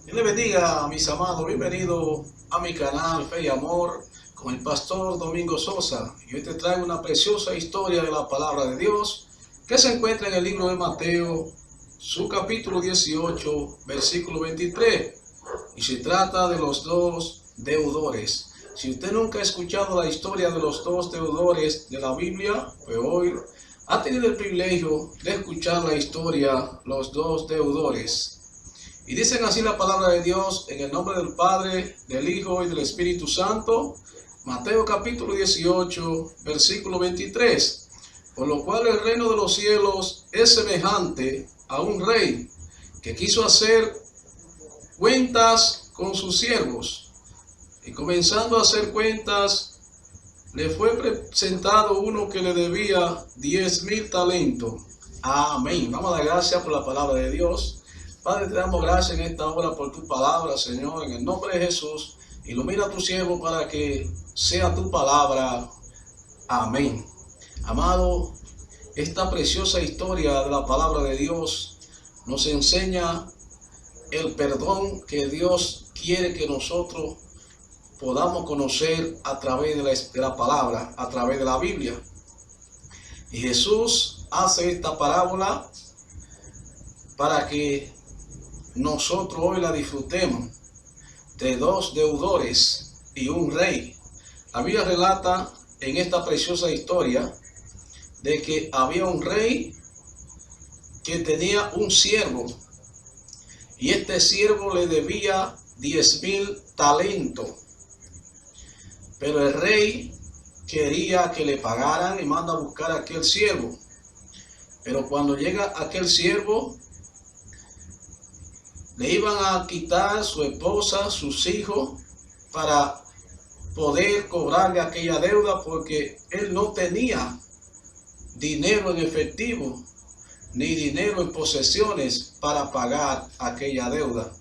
Dios le bendiga, mis amados. Bienvenido a mi canal Fe y Amor con el pastor Domingo Sosa. Y hoy te traigo una preciosa historia de la palabra de Dios que se encuentra en el libro de Mateo, su capítulo 18, versículo 23. Y se trata de los dos deudores. Si usted nunca ha escuchado la historia de los dos deudores de la Biblia, pues hoy ha tenido el privilegio de escuchar la historia, los dos deudores. Y dicen así la palabra de Dios en el nombre del Padre, del Hijo y del Espíritu Santo. Mateo capítulo 18, versículo 23. Por lo cual el reino de los cielos es semejante a un rey que quiso hacer cuentas con sus siervos. Y comenzando a hacer cuentas, le fue presentado uno que le debía 10,000 talentos. Amén. Vamos a dar gracias por la palabra de Dios. Padre, te damos gracias en esta hora por tu palabra, Señor, en el nombre de Jesús. Ilumina a tu siervo para que sea tu palabra. Amén. Amado, esta preciosa historia de la palabra de Dios nos enseña el perdón que Dios quiere que nosotros podamos conocer a través de la palabra, a través de la Biblia. Y Jesús hace esta parábola para que nosotros hoy la disfrutemos, de dos deudores y un rey. La Biblia relata en esta preciosa historia de que había un rey que tenía un siervo y este siervo le debía 10,000 talentos. Pero el rey quería que le pagaran y manda a buscar a aquel siervo. Pero cuando llega aquel siervo, le iban a quitar su esposa, sus hijos, para poder cobrarle aquella deuda, porque él no tenía dinero en efectivo, ni dinero en posesiones para pagar aquella deuda.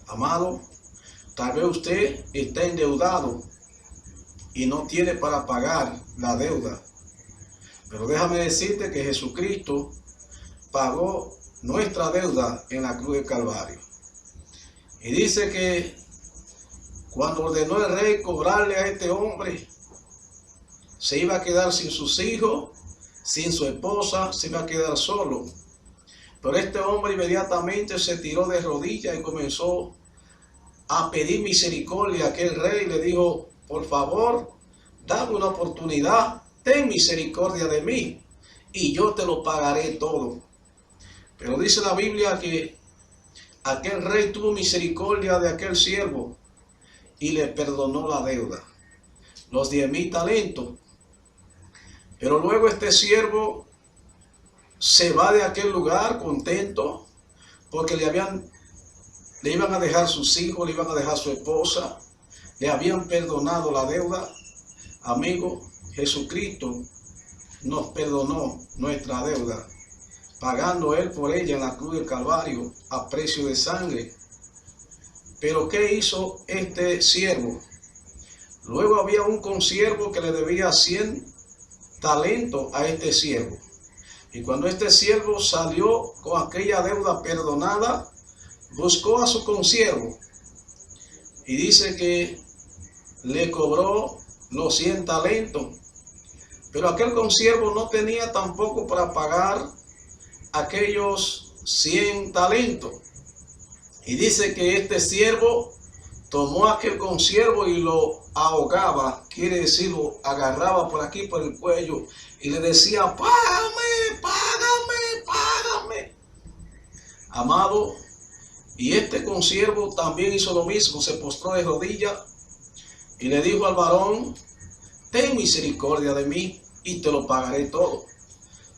Amado, tal vez usted está endeudado y no tiene para pagar la deuda. Pero déjame decirte que Jesucristo pagó nuestra deuda en la cruz del Calvario. Y dice que cuando ordenó el rey cobrarle a este hombre, se iba a quedar sin sus hijos, sin su esposa, se iba a quedar solo. Pero este hombre inmediatamente se tiró de rodillas y comenzó a pedir misericordia a aquel rey. Le dijo: por favor, dame una oportunidad, ten misericordia de mí y yo te lo pagaré todo. Pero dice la Biblia que aquel rey tuvo misericordia de aquel siervo y le perdonó la deuda, los 10,000 talentos. Pero luego este siervo se va de aquel lugar contento porque le iban a dejar sus hijos, le iban a dejar su esposa, le habían perdonado la deuda. Amigo, Jesucristo nos perdonó nuestra deuda, pagando él por ella en la cruz del Calvario a precio de sangre. Pero ¿qué hizo este siervo? Luego había un consiervo que le debía 100 talentos a este siervo. Y cuando este siervo salió con aquella deuda perdonada, buscó a su consiervo y dice que le cobró los 100 talentos. Pero aquel consiervo no tenía tampoco para pagar aquellos 100 talentos. Y dice que este siervo tomó a aquel consiervo y lo ahogaba, quiere decir, lo agarraba por aquí, por el cuello, y le decía: págame, págame, págame. Amado, y este consiervo también hizo lo mismo, se postró de rodillas y le dijo al varón: ten misericordia de mí y te lo pagaré todo.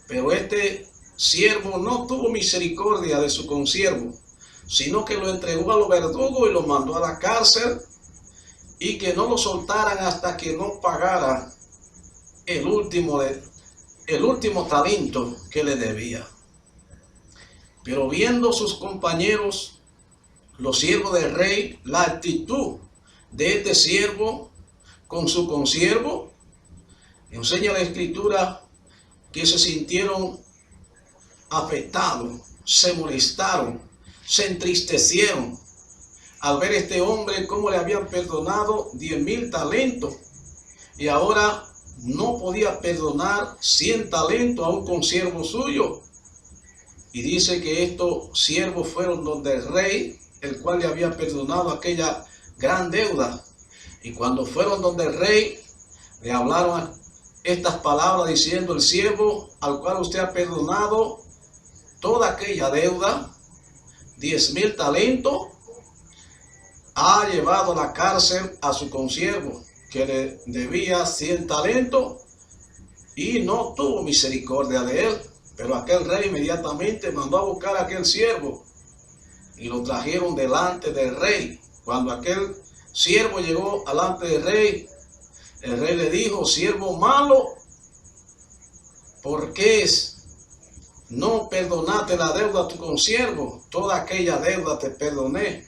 Pero este siervo no tuvo misericordia de su consiervo, sino que lo entregó a los verdugos y lo mandó a la cárcel, y que no lo soltaran hasta que no pagara el último talento que le debía. Pero viendo sus compañeros, los siervos del rey, la actitud de este siervo con su consiervo, enseña la Escritura que se sintieron afectados, se molestaron, se entristecieron al ver este hombre cómo le habían perdonado 10,000 talentos y ahora no podía perdonar 100 talentos a un consiervo suyo. Y dice que estos siervos fueron donde el rey, el cual le había perdonado aquella gran deuda. Y cuando fueron donde el rey, le hablaron estas palabras diciendo: el siervo al cual usted ha perdonado toda aquella deuda, 10,000 talentos, ha llevado a la cárcel a su consiervo, que le debía 100 talentos, y no tuvo misericordia de él. Pero aquel rey inmediatamente mandó a buscar a aquel siervo y lo trajeron delante del rey. Cuando aquel siervo llegó delante del rey, el rey le dijo: siervo malo, ¿por qué no perdonaste la deuda a tu consiervo? Toda aquella deuda te perdoné,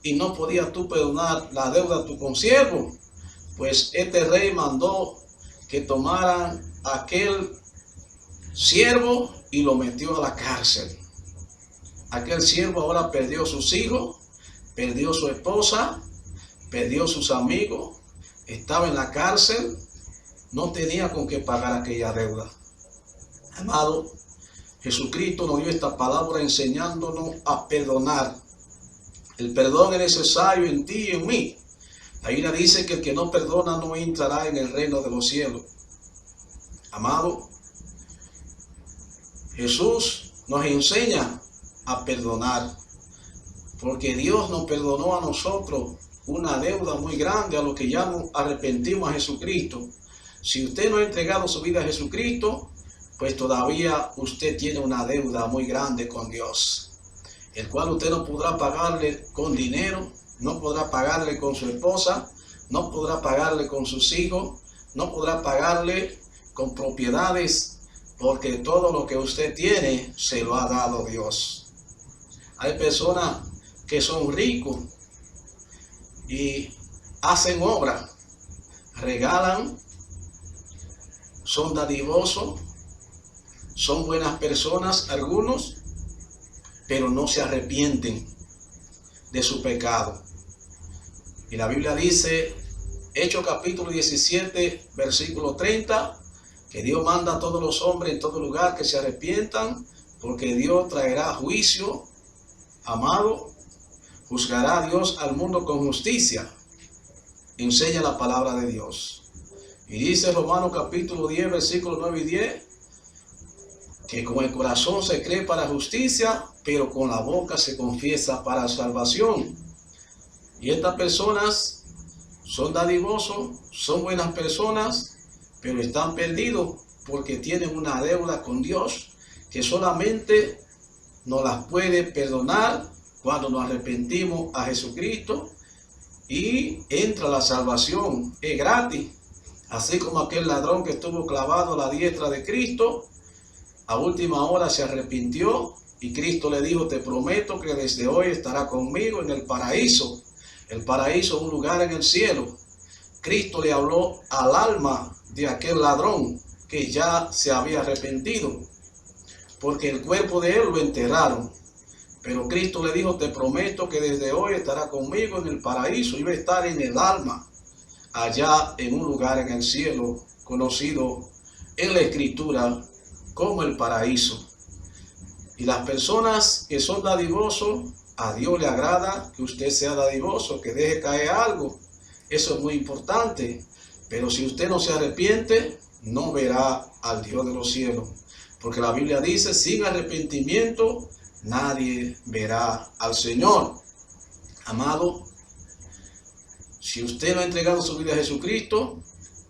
y no podías tú perdonar la deuda a tu consiervo. Pues este rey mandó que tomaran a aquel siervo y lo metió a la cárcel. Aquel siervo ahora perdió sus hijos, perdió su esposa, perdió sus amigos, estaba en la cárcel, no tenía con qué pagar aquella deuda. Amado, Jesucristo nos dio esta palabra enseñándonos a perdonar. El perdón es necesario en ti y en mí. La Biblia dice que el que no perdona no entrará en el reino de los cielos. Amado, Jesús nos enseña a perdonar, porque Dios nos perdonó a nosotros una deuda muy grande a lo que ya nos arrepentimos a Jesucristo. Si usted no ha entregado su vida a Jesucristo, pues todavía usted tiene una deuda muy grande con Dios, el cual usted no podrá pagarle con dinero, no podrá pagarle con su esposa, no podrá pagarle con sus hijos, no podrá pagarle con propiedades, porque todo lo que usted tiene se lo ha dado Dios. Hay personas que son ricos y hacen obra, regalan, son dadivosos, son buenas personas algunos, pero no se arrepienten de su pecado. Y la Biblia dice, Hechos capítulo 17, versículo 30, que Dios manda a todos los hombres en todo lugar que se arrepientan, porque Dios traerá juicio. Amado, juzgará a Dios al mundo con justicia. Enseña la palabra de Dios. Y dice Romanos capítulo 10, versículos 9 y 10, que con el corazón se cree para justicia, pero con la boca se confiesa para salvación. Y estas personas son dadivosos, son buenas personas, pero están perdidos porque tienen una deuda con Dios que solamente nos las puede perdonar cuando nos arrepentimos a Jesucristo y entra la salvación. Es gratis. Así como aquel ladrón que estuvo clavado a la diestra de Cristo, a última hora se arrepintió y Cristo le dijo: te prometo que desde hoy estará conmigo en el paraíso. El paraíso es un lugar en el cielo. Cristo le habló al alma de aquel ladrón que ya se había arrepentido, porque el cuerpo de él lo enterraron. Pero Cristo le dijo: te prometo que desde hoy estará conmigo en el paraíso. Iba a estar en el alma, allá en un lugar en el cielo, conocido en la Escritura como el paraíso. Y las personas que son dadivosos, a Dios le agrada que usted sea dadivoso, que deje caer algo. Eso es muy importante. Pero si usted no se arrepiente, no verá al Dios de los cielos. Porque la Biblia dice: sin arrepentimiento nadie verá al Señor. Amado, si usted no ha entregado su vida a Jesucristo,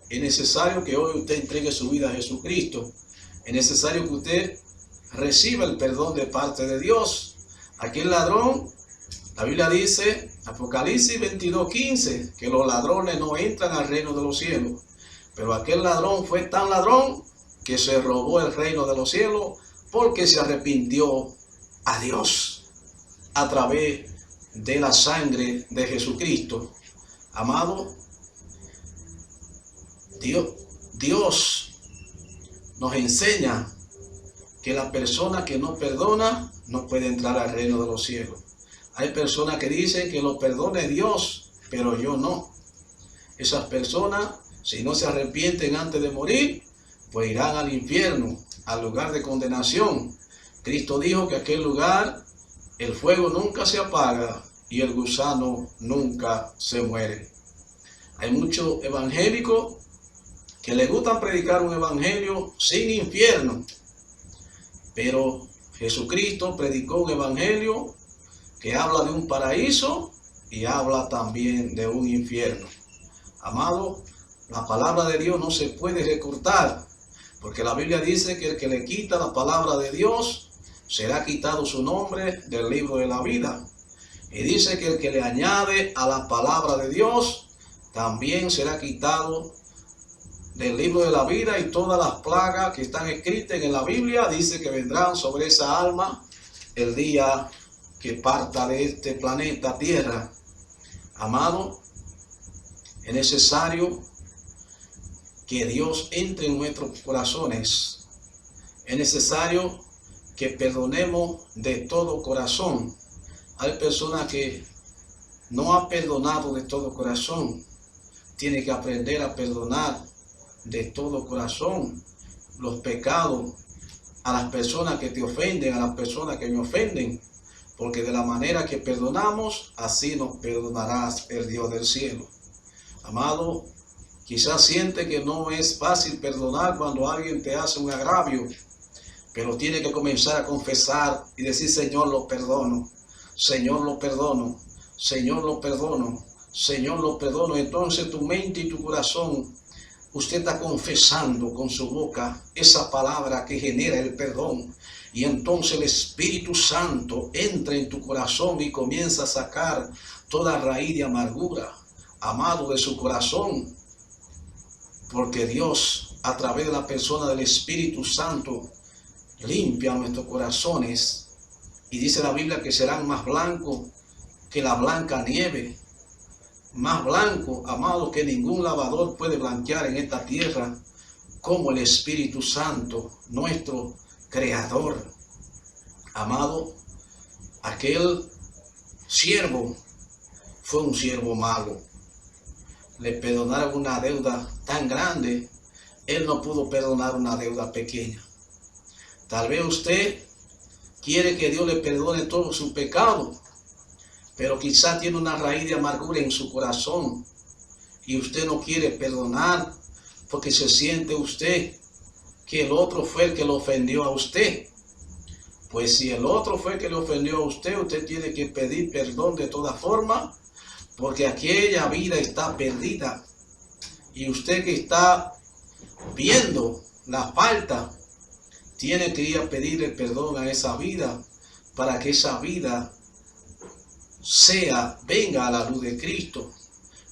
es necesario que hoy usted entregue su vida a Jesucristo. Es necesario que usted reciba el perdón de parte de Dios. Aquel ladrón, la Biblia dice, Apocalipsis 22:15, que los ladrones no entran al reino de los cielos. Pero aquel ladrón fue tan ladrón que se robó el reino de los cielos porque se arrepintió a Dios a través de la sangre de Jesucristo. Amado, Dios nos enseña que la persona que no perdona no puede entrar al reino de los cielos. Hay personas que dicen que lo perdone Dios, pero yo no. Esas personas, si no se arrepienten antes de morir, pues irán al infierno, al lugar de condenación. Cristo dijo que aquel lugar, el fuego nunca se apaga y el gusano nunca se muere. Hay muchos evangélicos que les gustan predicar un evangelio sin infierno, pero Jesucristo predicó un evangelio que habla de un paraíso y habla también de un infierno. Amado, la palabra de Dios no se puede recortar, porque la Biblia dice que el que le quita la palabra de Dios, será quitado su nombre del libro de la vida. Y dice que el que le añade a la palabra de Dios, también será quitado del libro de la vida, y todas las plagas que están escritas en la Biblia, dice que vendrán sobre esa alma el día que parta de este planeta Tierra. Amado, es necesario que Dios entre en nuestros corazones. Es necesario que perdonemos de todo corazón. Hay personas que no han perdonado de todo corazón. Tiene que aprender a perdonar de todo corazón los pecados a las personas que te ofenden, a las personas que me ofenden, porque de la manera que perdonamos, así nos perdonarás el Dios del cielo. Amado, quizás siente que no es fácil perdonar cuando alguien te hace un agravio, pero tiene que comenzar a confesar y decir: Señor, lo perdono, Señor, lo perdono, Señor, lo perdono, Señor, lo perdono. Entonces tu mente y tu corazón, usted está confesando con su boca esa palabra que genera el perdón. Y entonces el Espíritu Santo entra en tu corazón y comienza a sacar toda raíz de amargura, amado, de su corazón. Porque Dios, a través de la persona del Espíritu Santo, limpia nuestros corazones. Y dice la Biblia que serán más blancos que la blanca nieve. Más blanco, amado, que ningún lavador puede blanquear en esta tierra, como el Espíritu Santo, nuestro Creador. Amado, aquel siervo fue un siervo malo. Le perdonaron una deuda tan grande, él no pudo perdonar una deuda pequeña. Tal vez usted quiere que Dios le perdone todo su pecado, pero quizá tiene una raíz de amargura en su corazón y usted no quiere perdonar porque se siente usted que el otro fue el que lo ofendió a usted. Pues si el otro fue el que le ofendió a usted, usted tiene que pedir perdón de toda forma, porque aquella vida está perdida. Y usted que está viendo la falta, tiene que ir a pedirle perdón a esa vida, para que esa vida venga a la luz de Cristo,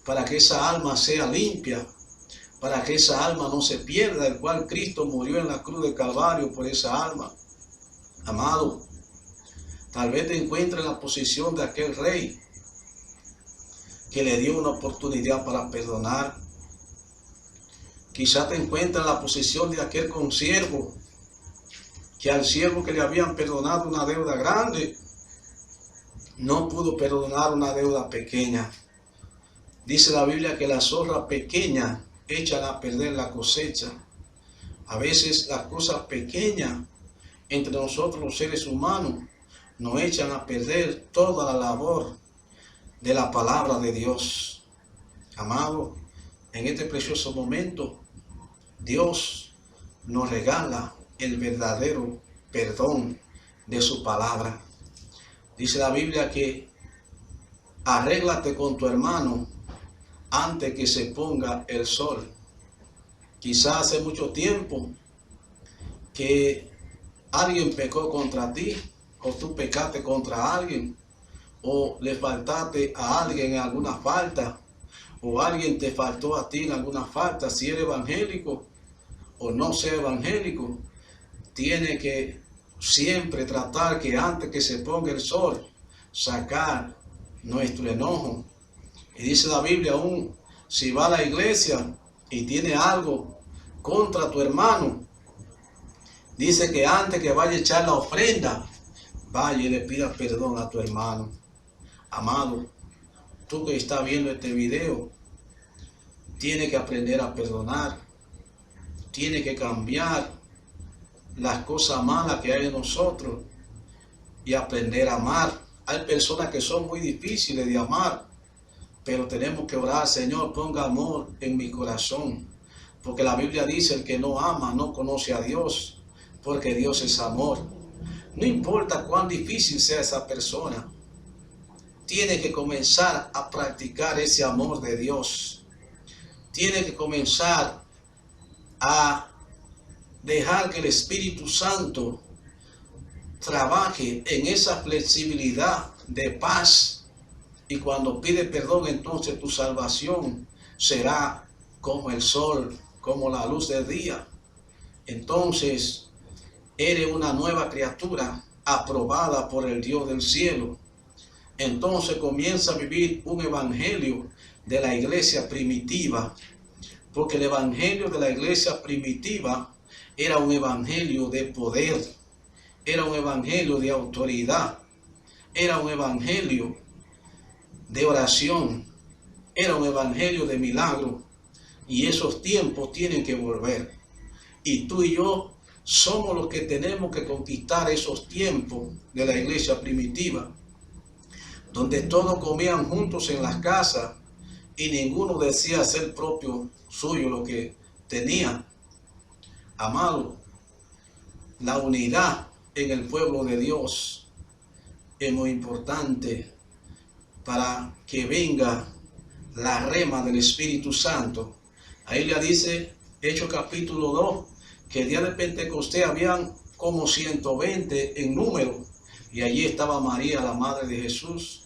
para que esa alma sea limpia, para que esa alma no se pierda, el cual Cristo murió en la cruz de Calvario por esa alma. Amado, tal vez te encuentres en la posición de aquel rey que le dio una oportunidad para perdonar. Quizá te encuentres en la posición de aquel consiervo, que al siervo que le habían perdonado una deuda grande, no pudo perdonar una deuda pequeña. Dice la Biblia que las zorras pequeñas echan a perder la cosecha. A veces las cosas pequeñas entre nosotros los seres humanos nos echan a perder toda la labor de la palabra de Dios. Amado, en este precioso momento, Dios nos regala el verdadero perdón de su palabra. Dice la Biblia que arréglate con tu hermano antes que se ponga el sol. Quizás hace mucho tiempo que alguien pecó contra ti, o tú pecaste contra alguien, o le faltaste a alguien en alguna falta, o alguien te faltó a ti en alguna falta. Si eres evangélico o no sea evangélico, tiene que siempre tratar que antes que se ponga el sol, sacar nuestro enojo. Y dice la Biblia, aún si va a la iglesia y tiene algo contra tu hermano, dice que antes que vaya a echar la ofrenda, vaya y le pida perdón a tu hermano. Amado, tú que estás viendo este video, tienes que aprender a perdonar. Tienes que cambiar las cosas malas que hay en nosotros y aprender a amar. Hay personas que son muy difíciles de amar, pero tenemos que orar: Señor, ponga amor en mi corazón. Porque la Biblia dice: el que no ama no conoce a Dios, porque Dios es amor. No importa cuán difícil sea esa persona, tiene que comenzar a practicar ese amor de Dios. Tiene que comenzar a dejar que el Espíritu Santo trabaje en esa flexibilidad de paz. Y cuando pide perdón, entonces tu salvación será como el sol, como la luz del día. Entonces eres una nueva criatura aprobada por el Dios del cielo. Entonces comienza a vivir un evangelio de la iglesia primitiva, porque el evangelio de la iglesia primitiva era un evangelio de poder, era un evangelio de autoridad, era un evangelio de oración, era un evangelio de milagro. Y esos tiempos tienen que volver. Y tú y yo somos los que tenemos que conquistar esos tiempos de la iglesia primitiva, donde todos comían juntos en las casas y ninguno decía ser propio suyo lo que tenía. Amado, la unidad en el pueblo de Dios es muy importante para que venga la rema del Espíritu Santo. Ahí le dice Hechos capítulo 2 que el día de Pentecostés habían como 120 en número, y allí estaba María, la madre de Jesús.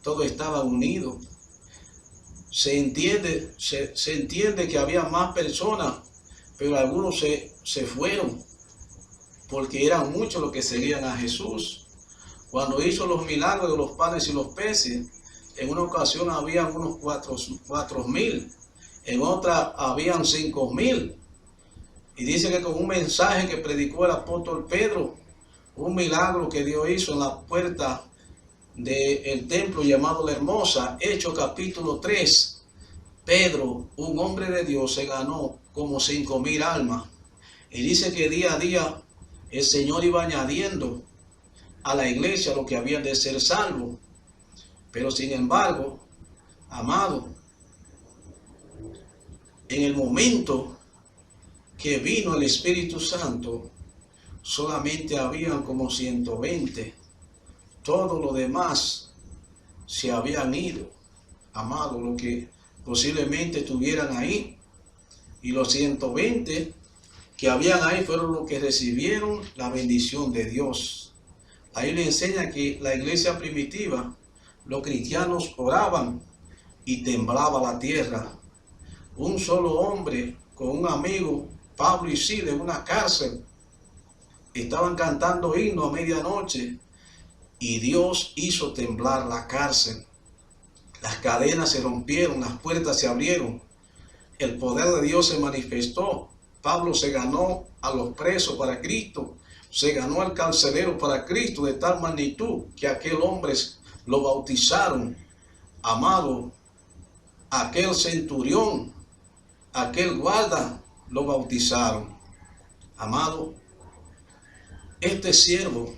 Todo estaba unido. Se entiende que había más personas, pero algunos se fueron, porque eran muchos los que seguían a Jesús. Cuando hizo los milagros de los panes y los peces, en una ocasión habían unos 4,000, en otra habían 5,000. Y dice que con un mensaje que predicó el apóstol Pedro, un milagro que Dios hizo en la puerta del templo llamado La Hermosa, Hechos capítulo 3, Pedro, un hombre de Dios, se ganó como 5,000 almas. Y dice que día a día el Señor iba añadiendo a la iglesia lo que habían de ser salvos. Pero sin embargo, amado, en el momento que vino el Espíritu Santo, solamente habían como 120. Todos los demás se habían ido, amado, lo que posiblemente estuvieran ahí. Y los 120 que habían ahí fueron los que recibieron la bendición de Dios. Ahí le enseña que la iglesia primitiva, los cristianos oraban y temblaba la tierra. Un solo hombre con un amigo, Pablo y Silas, en una cárcel, estaban cantando himnos a medianoche y Dios hizo temblar la cárcel. Las cadenas se rompieron, las puertas se abrieron, el poder de Dios se manifestó. Pablo se ganó a los presos para Cristo, se ganó al carcelero para Cristo de tal magnitud que aquel hombre lo bautizaron. Amado, aquel centurión, aquel guarda, lo bautizaron. Amado, este siervo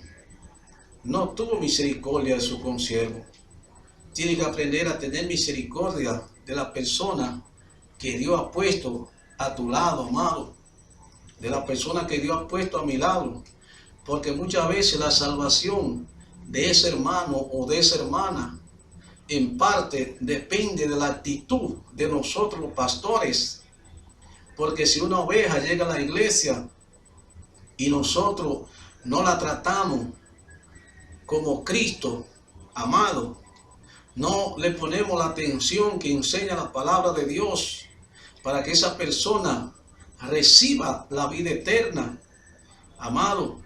no tuvo misericordia de su consiervo. Tiene que aprender a tener misericordia de la persona que Dios ha puesto a tu lado, amado, de la persona que Dios ha puesto a mi lado, porque muchas veces la salvación de ese hermano o de esa hermana en parte depende de la actitud de nosotros los pastores. Porque si una oveja llega a la iglesia y nosotros no la tratamos como Cristo, amado, no le ponemos la atención que enseña la palabra de Dios para que esa persona reciba la vida eterna, amado,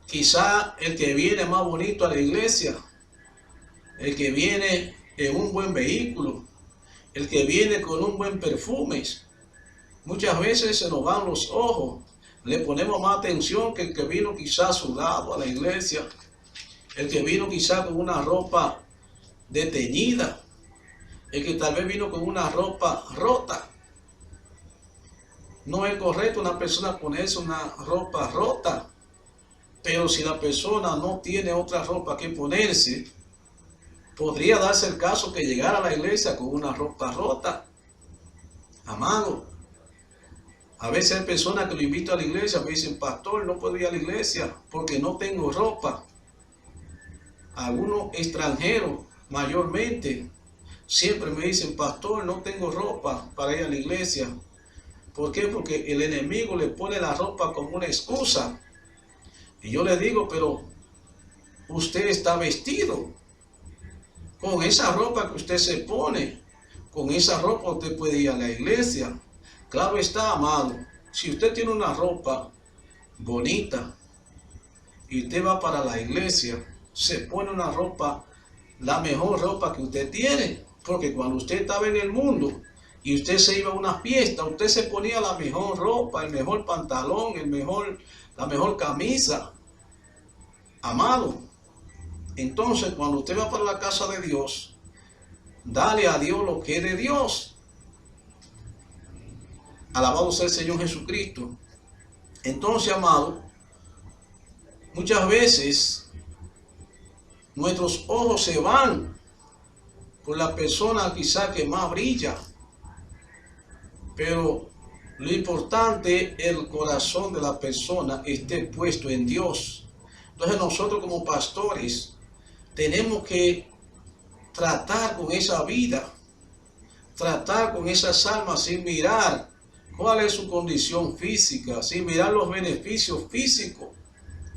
quizá el que viene más bonito a la iglesia, el que viene en un buen vehículo, el que viene con un buen perfume, muchas veces se nos van los ojos, le ponemos más atención que el que vino quizás sudado a la iglesia, el que vino quizás con una ropa desteñida, el que tal vez vino con una ropa rota. No es correcto una persona ponerse una ropa rota, pero si la persona no tiene otra ropa que ponerse, podría darse el caso que llegara a la iglesia con una ropa rota. Amado, a veces hay personas que lo invitan a la iglesia, me dicen, pastor, no puedo ir a la iglesia porque no tengo ropa. Algunos extranjeros, mayormente, siempre me dicen, pastor, no tengo ropa para ir a la iglesia. ¿Por qué? Porque el enemigo le pone la ropa como una excusa. Y yo le digo, pero usted está vestido. Con esa ropa que usted se pone, con esa ropa usted puede ir a la iglesia. Claro está, amado, si usted tiene una ropa bonita y usted va para la iglesia, se pone una ropa, la mejor ropa que usted tiene. Porque cuando usted estaba en el mundo y usted se iba a una fiesta, usted se ponía la mejor ropa, el mejor pantalón, la mejor camisa. Amado, entonces cuando usted va para la casa de Dios, dale a Dios lo que es de Dios. Alabado sea el Señor Jesucristo. Entonces, amado, muchas veces nuestros ojos se van por la persona quizá que más brilla, pero lo importante es el corazón de la persona esté puesto en Dios. Entonces nosotros como pastores tenemos que tratar con esa vida, tratar con esas almas sin mirar cuál es su condición física, sin mirar los beneficios físicos,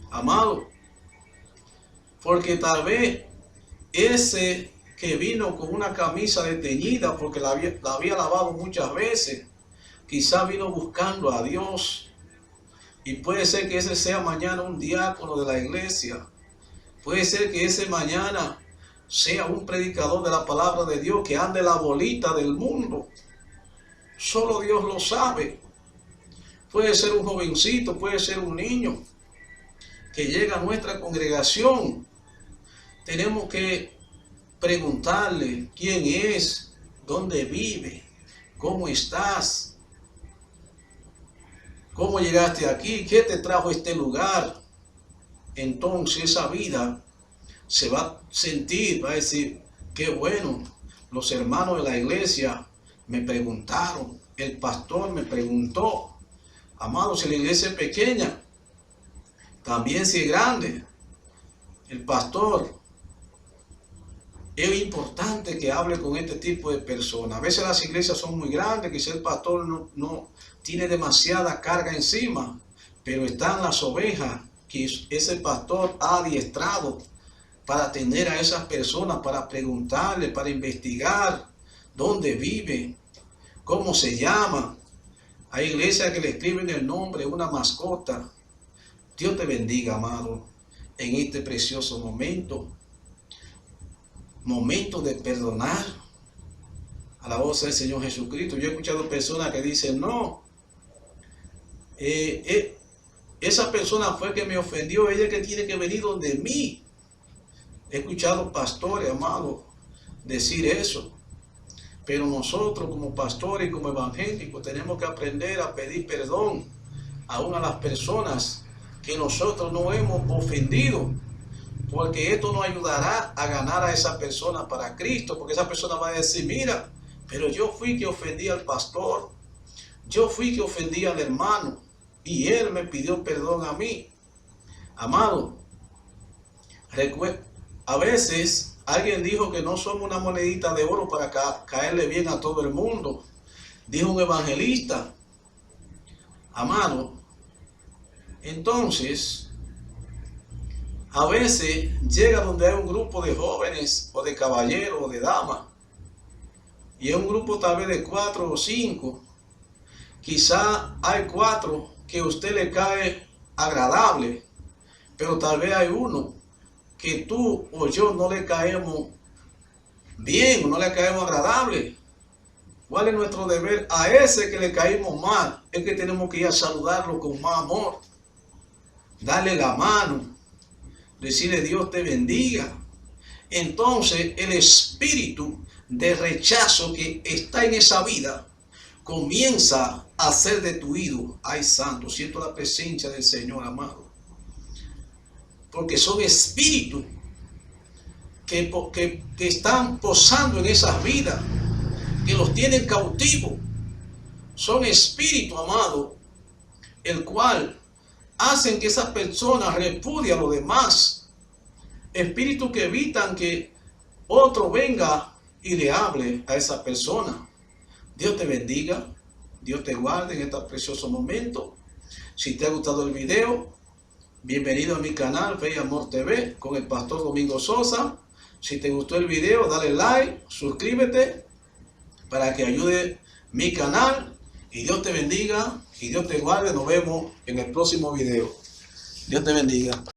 amado. Porque tal vez ese que vino con una camisa desteñida porque la había lavado muchas veces, quizá vino buscando a Dios. Y puede ser que ese sea mañana un diácono de la iglesia. Puede ser que ese mañana sea un predicador de la palabra de Dios que ande la bolita del mundo. Solo Dios lo sabe. Puede ser un jovencito, puede ser un niño que llega a nuestra congregación. Tenemos que preguntarle quién es, dónde vive, cómo estás. ¿Cómo llegaste aquí? ¿Qué te trajo a este lugar? Entonces esa vida se va a sentir, va a decir, qué bueno, los hermanos de la iglesia me preguntaron, el pastor me preguntó. Amados, si la iglesia es pequeña, también si es grande, el pastor, es importante que hable con este tipo de personas. A veces las iglesias son muy grandes, quizás el pastor no tiene demasiada carga encima, pero están las ovejas que ese pastor ha adiestrado para atender a esas personas, para preguntarle, para investigar dónde vive, cómo se llama. Hay iglesias que le escriben el nombre de una mascota. Dios te bendiga, amado, en este precioso momento de perdonar. A la voz del Señor Jesucristo. Yo he escuchado personas que dicen, no, esa persona fue que me ofendió, ella que tiene que venir donde mí. He escuchado pastores, amados, decir eso. Pero nosotros como pastores y como evangélicos tenemos que aprender a pedir perdón aún a las personas que nosotros no hemos ofendido. Porque esto nos ayudará a ganar a esa persona para Cristo. Porque esa persona va a decir, mira, pero yo fui que ofendí al pastor. Yo fui que ofendí al hermano. Y él me pidió perdón a mí. Amado, a veces alguien dijo que no somos una monedita de oro para caerle bien a todo el mundo. Dijo un evangelista. Amado, entonces, a veces llega donde hay un grupo de jóvenes o de caballeros o de damas. Y es un grupo tal vez de 4 o 5. Quizá hay 4 que a usted le cae agradable. Pero tal vez hay uno que tú o yo no le caemos bien o no le caemos agradable. ¿Cuál es nuestro deber? A ese que le caímos mal es que tenemos que ir a saludarlo con más amor. Darle la mano. Decirle Dios te bendiga. entonces el espíritu de rechazo que está en esa vida comienza a ser destruido. Ay, santo, siento la presencia del Señor, amado. Porque son espíritus que están posando en esas vidas, que los tienen cautivos. Son espíritus, amado, el cual hacen que esas personas repudien a los demás. Espíritus que evitan que otro venga y le hable a esa persona. Dios te bendiga, Dios te guarde en este precioso momento. Si te ha gustado el video, bienvenido a mi canal Fe y Amor TV con el pastor Domingo Sosa. Si te gustó el video, dale like, suscríbete para que ayude mi canal. Y Dios te bendiga y Dios te guarde. Nos vemos en el próximo video. Dios te bendiga.